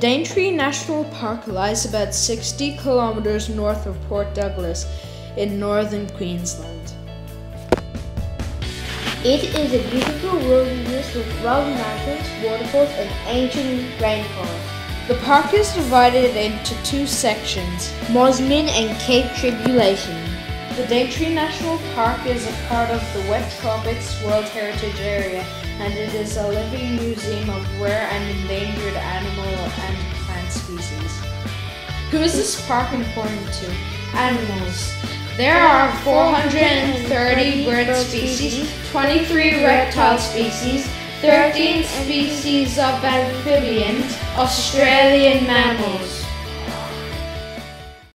Daintree National Park lies about 60 kilometers north of Port Douglas in northern Queensland. It is a beautiful wilderness with rugged mountains, waterfalls, and ancient rainforest. The park is divided into two sections, Mosman and Cape Tribulation. The Daintree National Park is a part of the Wet Tropics World Heritage Area, and it is a living museum of rare and endangered animal and plant species. Who is this park important to? Animals. There are 430 bird species, 23 reptile species, 13 species of amphibians, Australian mammals.